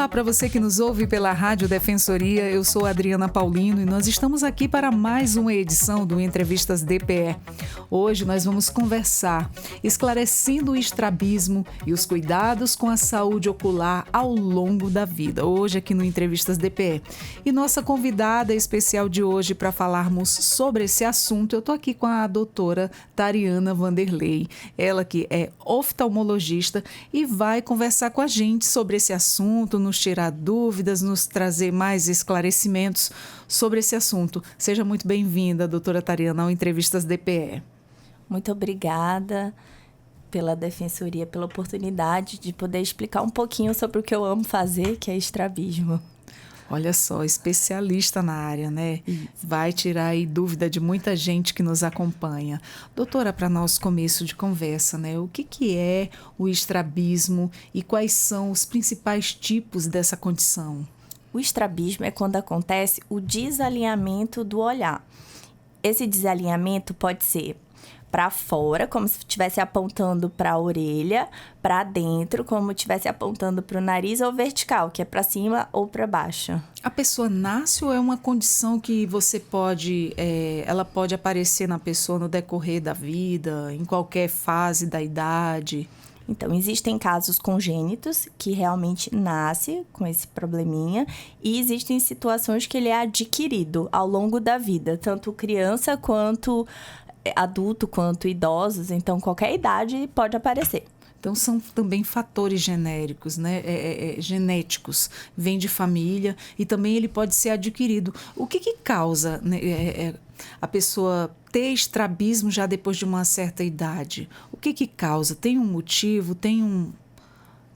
Olá para você que nos ouve pela Rádio Defensoria, eu sou Adriana Paulino e nós estamos aqui para mais uma edição do Entrevistas DPE. Hoje nós vamos conversar, esclarecendo o estrabismo e os cuidados com a saúde ocular ao longo da vida, hoje aqui no Entrevistas DPE. E nossa convidada especial de hoje para falarmos sobre esse assunto, eu estou aqui com a doutora Tariana Vanderlei, ela que é oftalmologista e vai conversar com a gente sobre esse assunto, nos tirar dúvidas, nos trazer mais esclarecimentos sobre esse assunto. Seja muito bem-vinda, doutora Tariana, ao Entrevistas DPE. Muito obrigada pela Defensoria, pela oportunidade de poder explicar um pouquinho sobre o que eu amo fazer, que é estrabismo. Olha só, especialista na área, né? Vai tirar aí dúvida de muita gente que nos acompanha. Doutora, para nosso começo de conversa, né? O que é o estrabismo e quais são os principais tipos dessa condição? O estrabismo é quando acontece o desalinhamento do olhar. Esse desalinhamento pode ser para fora, como se estivesse apontando para a orelha, para dentro, como se estivesse apontando para o nariz, ou vertical, que é para cima ou para baixo. A pessoa nasce ou é uma condição que você pode, ela pode aparecer na pessoa no decorrer da vida, em qualquer fase da idade? Então, existem casos congênitos que realmente nasce com esse probleminha e existem situações que ele é adquirido ao longo da vida, tanto criança quanto adulto, quanto idosos. Então, qualquer idade pode aparecer. Então, são também fatores genéricos, né? Genéticos, vem de família e também ele pode ser adquirido. O que causa, né, a pessoa ter estrabismo já depois de uma certa idade? O que causa? Tem um motivo?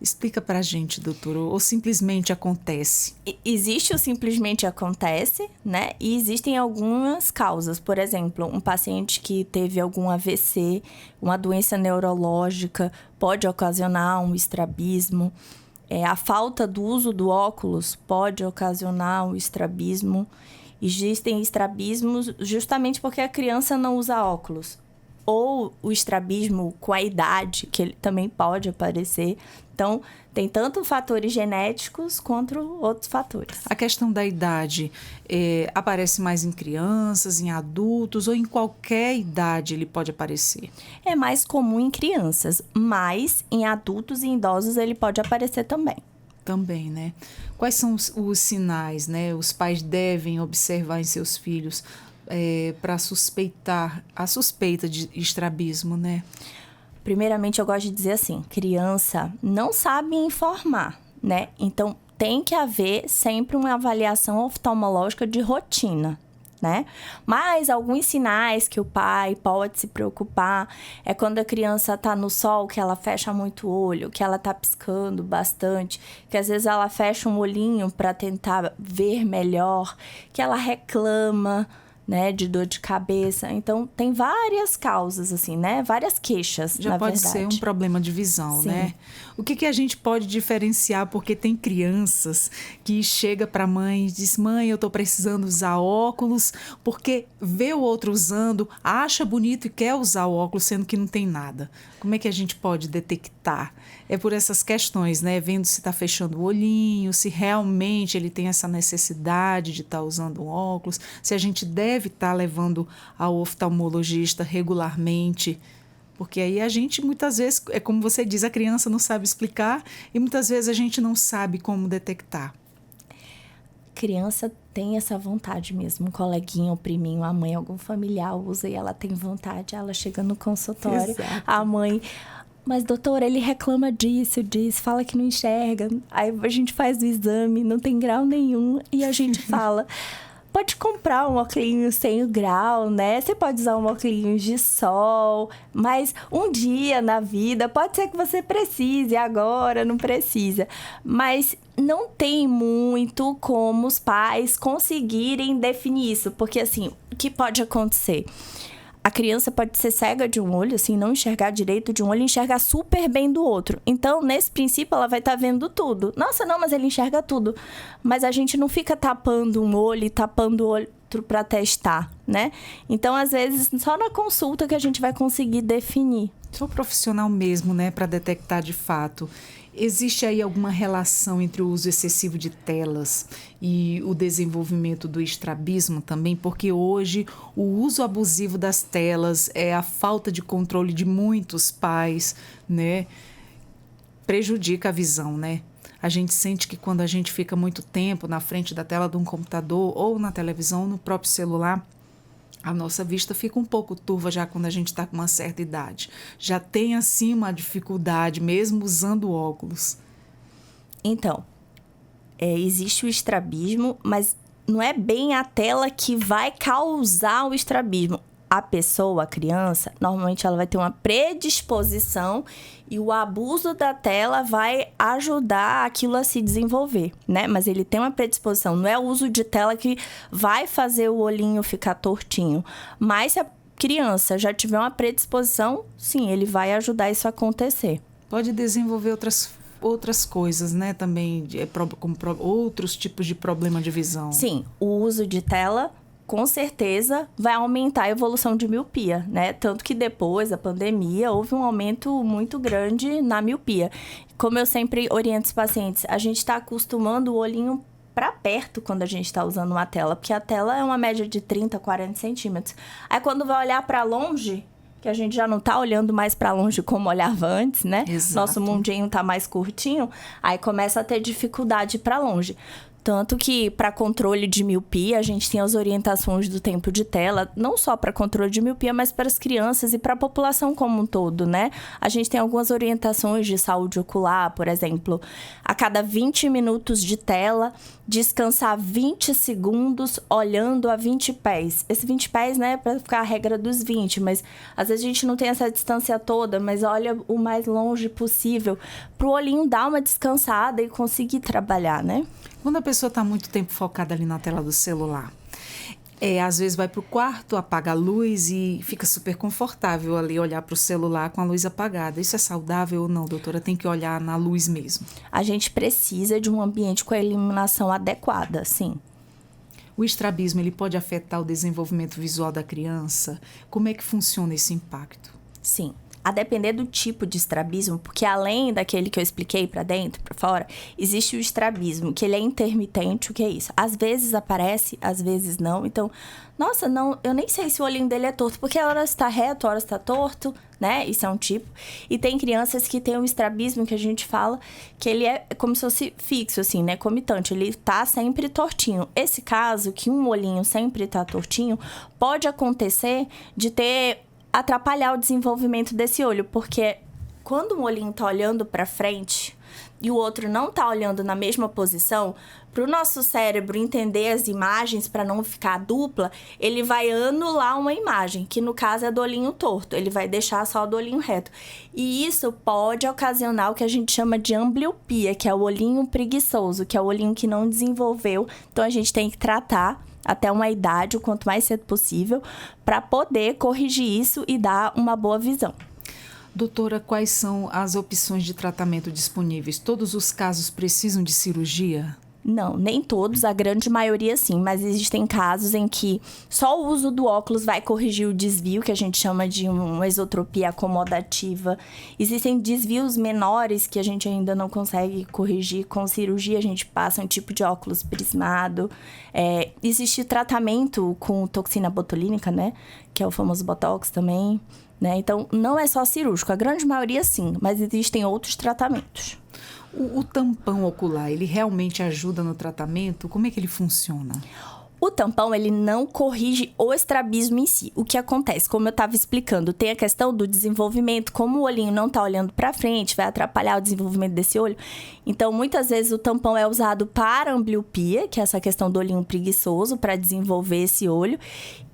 Explica pra gente, doutor, ou simplesmente acontece? Existe o simplesmente acontece, né? E existem algumas causas. Por exemplo, um paciente que teve algum AVC, uma doença neurológica, pode ocasionar um estrabismo. A falta do uso do óculos pode ocasionar um estrabismo. Existem estrabismos justamente porque a criança não usa óculos. Ou o estrabismo com a idade, que ele também pode aparecer. Então, tem tanto fatores genéticos quanto outros fatores. A questão da idade aparece mais em crianças, em adultos ou em qualquer idade ele pode aparecer? É mais comum em crianças, mas em adultos e idosos ele pode aparecer também. Também, né? Quais são os sinais, né? Os pais devem observar em seus filhos para a suspeita de estrabismo, né? Primeiramente, eu gosto de dizer assim, criança não sabe informar, né? Então, tem que haver sempre uma avaliação oftalmológica de rotina, né? Mas alguns sinais que o pai pode se preocupar é quando a criança tá no sol, que ela fecha muito o olho, que ela tá piscando bastante, que às vezes ela fecha um olhinho para tentar ver melhor, que ela reclama, né, de dor de cabeça. Então, tem várias causas, assim, né? Várias queixas, já na pode verdade. ser um problema de visão, Sim. Né? O que a gente pode diferenciar? Porque tem crianças que chega para a mãe e diz: mãe, eu estou precisando usar óculos, porque vê o outro usando, acha bonito e quer usar o óculos, sendo que não tem nada. Como é que a gente pode detectar? É por essas questões, né? Vendo se está fechando o olhinho, se realmente ele tem essa necessidade de estar usando um óculos, se a gente deve estar levando ao oftalmologista regularmente. Porque aí a gente, muitas vezes, é como você diz, a criança não sabe explicar e muitas vezes a gente não sabe como detectar. Criança tem essa vontade mesmo. Um coleguinha, um priminho, a mãe, algum familiar usa e ela tem vontade. Ela chega no consultório, Exato. A mãe: mas doutora, ele reclama disso, fala que não enxerga. Aí a gente faz o exame, não tem grau nenhum. E a gente fala: pode comprar um óculos sem o grau, né? Você pode usar um óculos de sol, mas um dia na vida pode ser que você precise, agora não precisa. Mas não tem muito como os pais conseguirem definir isso, porque assim, o que pode acontecer? A criança pode ser cega de um olho, assim, não enxergar direito de um olho e enxergar super bem do outro. Então, nesse princípio, ela vai estar vendo tudo. Nossa, não, mas ele enxerga tudo. Mas a gente não fica tapando um olho e tapando o outro para testar, né? Então, às vezes, só na consulta que a gente vai conseguir definir. Sou profissional mesmo, né, para detectar de fato. Existe aí alguma relação entre o uso excessivo de telas e o desenvolvimento do estrabismo também? Porque hoje o uso abusivo das telas, a falta de controle de muitos pais, né, prejudica a visão, né? A gente sente que quando a gente fica muito tempo na frente da tela de um computador ou na televisão, no próprio celular, a nossa vista fica um pouco turva já quando a gente está com uma certa idade. Já tem, assim, uma dificuldade, mesmo usando óculos. Então, existe o estrabismo, mas não é bem a tela que vai causar o estrabismo. A pessoa, a criança, normalmente ela vai ter uma predisposição e o abuso da tela vai ajudar aquilo a se desenvolver, né? Mas ele tem uma predisposição, não é o uso de tela que vai fazer o olhinho ficar tortinho. Mas se a criança já tiver uma predisposição, sim, ele vai ajudar isso a acontecer. Pode desenvolver outras coisas, né? Também, outros tipos de problema de visão. Sim, o uso de tela com certeza vai aumentar a evolução de miopia, né? Tanto que depois da pandemia houve um aumento muito grande na miopia. Como eu sempre oriento os pacientes, a gente está acostumando o olhinho para perto quando a gente está usando uma tela, porque a tela é uma média de 30, 40 centímetros. Aí quando vai olhar para longe, que a gente já não tá olhando mais para longe como olhava antes, né? Exato. Nosso mundinho tá mais curtinho, aí começa a ter dificuldade para longe. Tanto que, para controle de miopia, a gente tem as orientações do tempo de tela, não só para controle de miopia, mas para as crianças e para a população como um todo, né? A gente tem algumas orientações de saúde ocular, por exemplo, a cada 20 minutos de tela, descansar 20 segundos olhando a 20 pés. Esse 20 pés, né, para ficar a regra dos 20, mas às vezes a gente não tem essa distância toda, mas olha o mais longe possível, para o olhinho dar uma descansada e conseguir trabalhar, né? Quando a pessoa está muito tempo focada ali na tela do celular, às vezes vai para o quarto, apaga a luz e fica super confortável ali olhar para o celular com a luz apagada. Isso é saudável ou não, doutora? Tem que olhar na luz mesmo. A gente precisa de um ambiente com a iluminação adequada, sim. O estrabismo, ele pode afetar o desenvolvimento visual da criança? Como é que funciona esse impacto? Sim. A depender do tipo de estrabismo, porque além daquele que eu expliquei para dentro, para fora, existe o estrabismo, que ele é intermitente. O que é isso? Às vezes aparece, às vezes não. Então, nossa, não, eu nem sei se o olhinho dele é torto, porque a hora está reto, a hora está torto, né? Isso é um tipo. E tem crianças que têm um estrabismo que a gente fala que ele é como se fosse fixo, assim, né? Comitante, ele tá sempre tortinho. Esse caso, que um olhinho sempre tá tortinho, pode acontecer de atrapalhar o desenvolvimento desse olho, porque quando um olhinho tá olhando para frente e o outro não tá olhando na mesma posição, para o nosso cérebro entender as imagens, para não ficar dupla, ele vai anular uma imagem, que no caso é do olhinho torto, ele vai deixar só do olhinho reto. E isso pode ocasionar o que a gente chama de ambliopia, que é o olhinho preguiçoso, que é o olhinho que não desenvolveu. Então a gente tem que tratar até uma idade, o quanto mais cedo possível, para poder corrigir isso e dar uma boa visão. Doutora, quais são as opções de tratamento disponíveis? Todos os casos precisam de cirurgia? Não, nem todos, a grande maioria sim, mas existem casos em que só o uso do óculos vai corrigir o desvio, que a gente chama de uma esotropia acomodativa. Existem desvios menores que a gente ainda não consegue corrigir. Com cirurgia, a gente passa um tipo de óculos prismado. Existe tratamento com toxina botulínica, né? Que é o famoso Botox também, né? Então, não é só cirúrgico, a grande maioria sim, mas existem outros tratamentos. O tampão ocular, ele realmente ajuda no tratamento? Como é que ele funciona? O tampão, ele não corrige o estrabismo em si. O que acontece? Como eu estava explicando, tem a questão do desenvolvimento, como o olhinho não está olhando para frente, vai atrapalhar o desenvolvimento desse olho. Então, muitas vezes o tampão é usado para ambliopia, que é essa questão do olhinho preguiçoso, para desenvolver esse olho,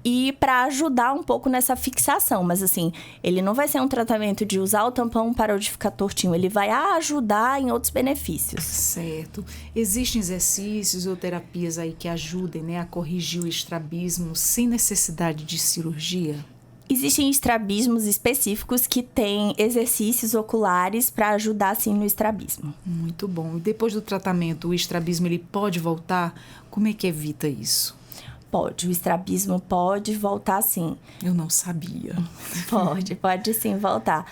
e para ajudar um pouco nessa fixação. Mas assim, ele não vai ser um tratamento de usar o tampão para o de ficar tortinho. Ele vai ajudar em outros benefícios. Certo. Existem exercícios ou terapias aí que ajudem, né, a corrigir o estrabismo sem necessidade de cirurgia? Existem estrabismos específicos que têm exercícios oculares para ajudar, sim, no estrabismo. Muito bom. E depois do tratamento, o estrabismo ele pode voltar? Como é que evita isso? pode. O estrabismo pode voltar sim. Eu não sabia. Pode sim voltar.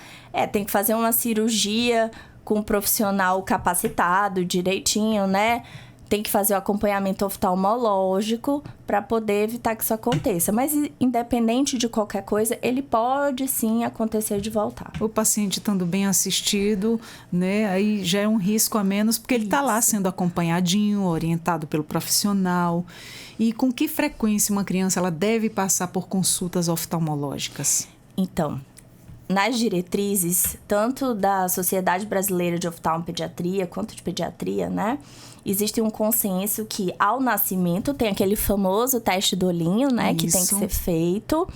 Tem que fazer uma cirurgia com um profissional capacitado direitinho, né? Tem que fazer o acompanhamento oftalmológico para poder evitar que isso aconteça. Mas, independente de qualquer coisa, ele pode sim acontecer de voltar. O paciente estando bem assistido, né? Aí já é um risco a menos, porque ele está lá sendo acompanhadinho, orientado pelo profissional. E com que frequência uma criança ela deve passar por consultas oftalmológicas? Então, nas diretrizes, tanto da Sociedade Brasileira de Oftalmopediatria quanto de Pediatria, né? Existe um consenso que ao nascimento tem aquele famoso teste do olhinho, né? Que tem que ser feito.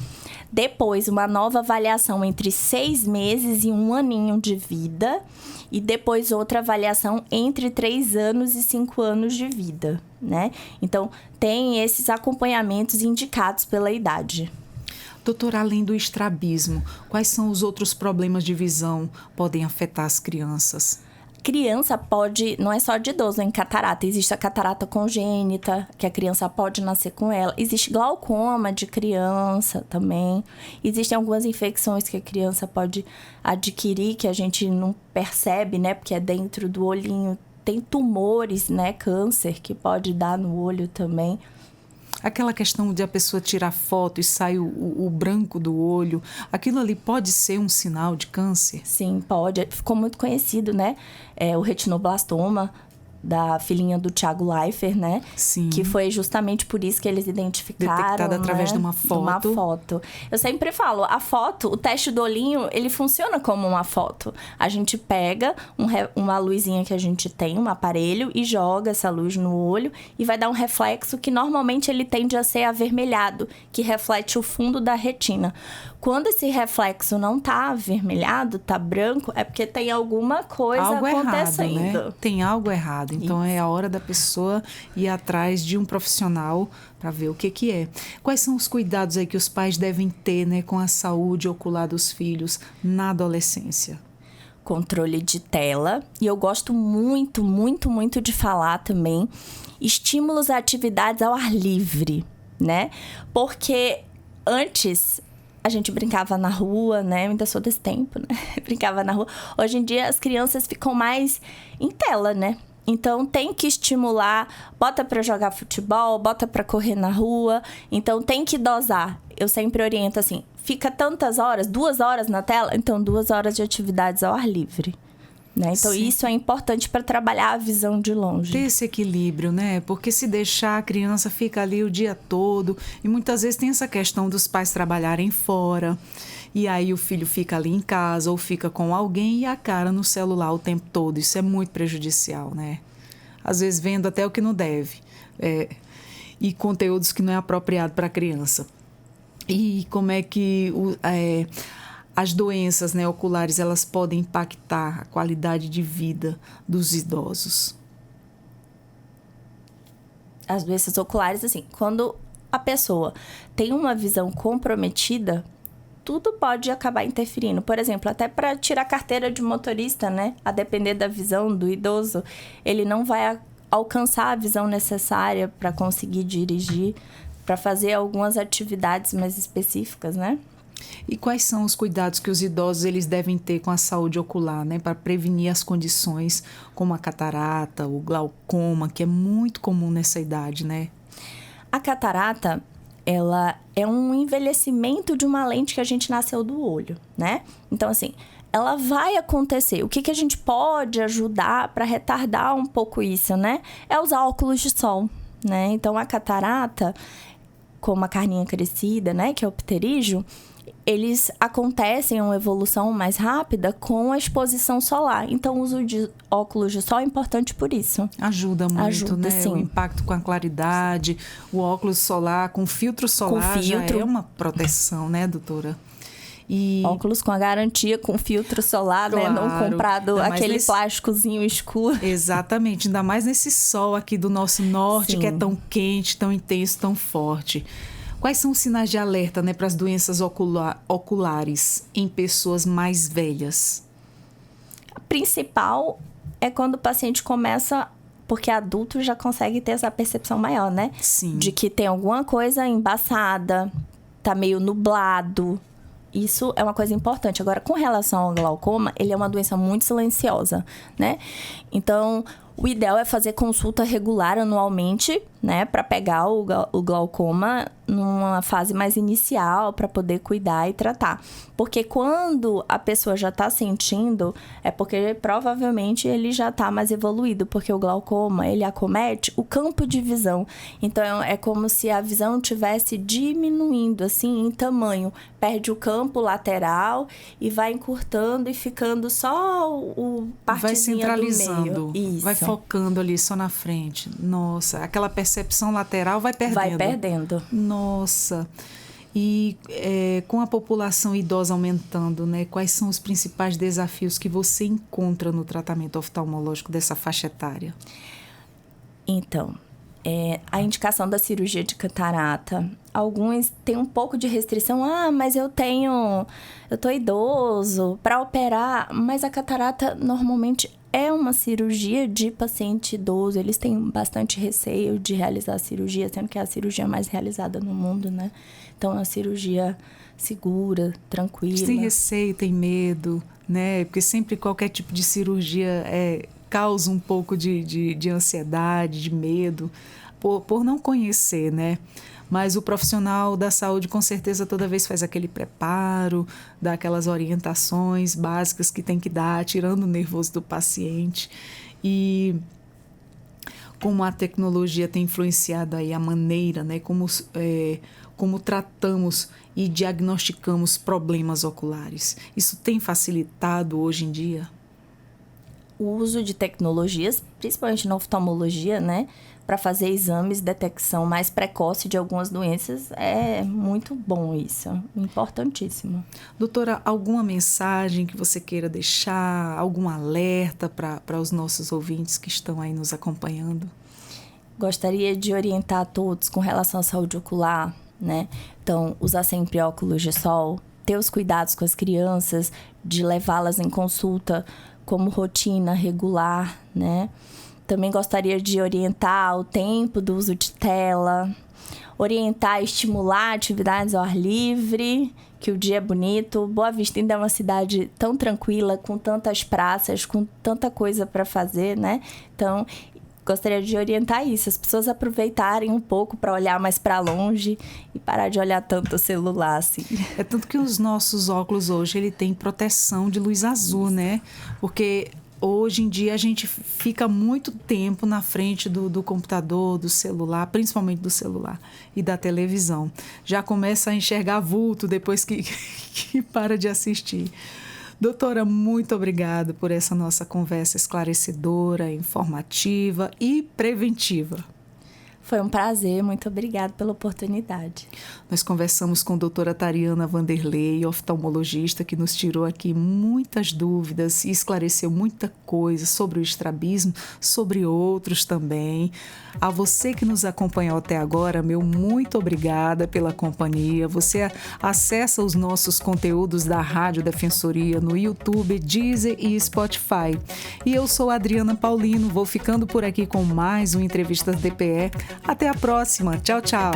Depois, uma nova avaliação entre 6 meses e 1 aninho de vida. E depois outra avaliação entre 3 anos e 5 anos de vida, né? Então, tem esses acompanhamentos indicados pela idade. Doutora, além do estrabismo, quais são os outros problemas de visão que podem afetar as crianças? Criança pode, não é só de idoso, em catarata. Existe a catarata congênita, que a criança pode nascer com ela. Existe glaucoma de criança também. Existem algumas infecções que a criança pode adquirir, que a gente não percebe, né? Porque é dentro do olhinho. Tem tumores, né? Câncer, que pode dar no olho também. Aquela questão de a pessoa tirar foto e sai o branco do olho, aquilo ali pode ser um sinal de câncer? Sim, pode. Ficou muito conhecido, né? O retinoblastoma da filhinha do Thiago Leifert, né? Sim. Que foi justamente por isso que eles identificaram, detectada através de uma foto. Eu sempre falo, a foto, o teste do olhinho, ele funciona como uma foto. A gente pega uma luzinha que a gente tem, um aparelho, e joga essa luz no olho e vai dar um reflexo que normalmente ele tende a ser avermelhado, que reflete o fundo da retina. Quando esse reflexo não tá avermelhado, tá branco, é porque tem alguma coisa acontecendo. Errado, né? Tem algo errado. Então, é a hora da pessoa ir atrás de um profissional para ver o que é. Quais são os cuidados aí que os pais devem ter, né, com a saúde ocular dos filhos na adolescência? Controle de tela. E eu gosto muito, muito, muito de falar também estímulos a atividades ao ar livre, né? Porque antes a gente brincava na rua, né? Eu ainda sou desse tempo, né? Brincava na rua. Hoje em dia as crianças ficam mais em tela, né? Então, tem que estimular, bota para jogar futebol, bota para correr na rua. Então, tem que dosar. Eu sempre oriento assim, fica tantas horas, 2 horas na tela? Então, 2 horas de atividades ao ar livre. Né? Então, sim, isso é importante para trabalhar a visão de longe. Ter esse equilíbrio, né? Porque se deixar, a criança fica ali o dia todo. E muitas vezes tem essa questão dos pais trabalharem fora. E aí o filho fica ali em casa ou fica com alguém e a cara no celular o tempo todo. Isso é muito prejudicial, né? Às vezes vendo até o que não deve. E conteúdos que não é apropriado para a criança. E como é que as doenças, né, oculares, elas podem impactar a qualidade de vida dos idosos? As doenças oculares, assim, quando a pessoa tem uma visão comprometida, tudo pode acabar interferindo. Por exemplo, até para tirar a carteira de motorista, né? A depender da visão do idoso, ele não vai alcançar a visão necessária para conseguir dirigir, para fazer algumas atividades mais específicas, né? E quais são os cuidados que os idosos eles devem ter com a saúde ocular, né? Para prevenir as condições como a catarata, o glaucoma, que é muito comum nessa idade, né? A catarata, ela é um envelhecimento de uma lente que a gente nasceu do olho, né? Então, assim, ela vai acontecer. O que a gente pode ajudar para retardar um pouco isso, né? É usar óculos de sol, né? Então, a catarata, como a carninha crescida, né? Que é o pterígio, eles acontecem uma evolução mais rápida com a exposição solar. Então, o uso de óculos de sol é importante por isso. Ajuda muito, né? Sim. O impacto com a claridade, o óculos solar, com filtro solar, já é uma proteção, né, doutora? E óculos com a garantia, com filtro solar, claro, né? Não comprado aquele plásticozinho escuro. Exatamente, ainda mais nesse sol aqui do nosso norte, sim, que é tão quente, tão intenso, tão forte. Quais são os sinais de alerta, né, para as doenças oculares em pessoas mais velhas? A principal é quando o paciente começa porque adulto já consegue ter essa percepção maior, né? Sim. De que tem alguma coisa embaçada, tá meio nublado. Isso é uma coisa importante. Agora, com relação ao glaucoma, ele é uma doença muito silenciosa, né? Então, o ideal é fazer consulta regular anualmente, né? Para pegar o glaucoma numa fase mais inicial, para poder cuidar e tratar. Porque quando a pessoa já está sentindo, é porque provavelmente ele já está mais evoluído. Porque o glaucoma, ele acomete o campo de visão. Então, é como se a visão estivesse diminuindo, assim, em tamanho. Perde o campo lateral e vai encurtando e ficando só o partezinha do meio. Vai centralizando. Isso. Vai focando ali só na frente. Nossa, aquela percepção lateral vai perdendo. Vai perdendo. Nossa. E com a população idosa aumentando, né? Quais são os principais desafios que você encontra no tratamento oftalmológico dessa faixa etária? Então, a indicação da cirurgia de catarata. Alguns têm um pouco de restrição. Mas eu tô idoso para operar. Mas a catarata normalmente é uma cirurgia de paciente idoso. Eles têm bastante receio de realizar a cirurgia, sendo que é a cirurgia mais realizada no mundo, né? Então, é uma cirurgia segura, tranquila. Eles têm receio, têm medo, né? Porque sempre qualquer tipo de cirurgia causa um pouco de ansiedade, de medo, por não conhecer, né? Mas o profissional da saúde, com certeza, toda vez faz aquele preparo, dá aquelas orientações básicas que tem que dar, tirando o nervoso do paciente. E como a tecnologia tem influenciado aí a maneira, né, como tratamos e diagnosticamos problemas oculares. Isso tem facilitado hoje em dia? O uso de tecnologias, principalmente na oftalmologia, né, para fazer exames, detecção mais precoce de algumas doenças, é muito bom isso, importantíssimo. Doutora, alguma mensagem que você queira deixar, algum alerta para os nossos ouvintes que estão aí nos acompanhando? Gostaria de orientar a todos com relação à saúde ocular, né? Então, usar sempre óculos de sol, ter os cuidados com as crianças, de levá-las em consulta como rotina regular, né? Também gostaria de orientar o tempo do uso de tela, orientar e estimular atividades ao ar livre, que o dia é bonito. Boa Vista ainda é uma cidade tão tranquila, com tantas praças, com tanta coisa para fazer, né? Então, gostaria de orientar isso, as pessoas aproveitarem um pouco para olhar mais para longe e parar de olhar tanto o celular, assim. É tanto que os nossos óculos hoje, ele tem proteção de luz azul, né? Porque hoje em dia a gente fica muito tempo na frente do computador, do celular, principalmente do celular e da televisão. Já começa a enxergar vulto depois que para de assistir. Doutora, muito obrigada por essa nossa conversa esclarecedora, informativa e preventiva. Foi um prazer, muito obrigada pela oportunidade. Nós conversamos com a doutora Tariana Vanderlei, oftalmologista, que nos tirou aqui muitas dúvidas e esclareceu muita coisa sobre o estrabismo, sobre outros também. A você que nos acompanhou até agora, meu muito obrigada pela companhia. Você acessa os nossos conteúdos da Rádio Defensoria no YouTube, Deezer e Spotify. E eu sou a Adriana Paulino, vou ficando por aqui com mais um Entrevistas DPE. Até a próxima. Tchau, tchau.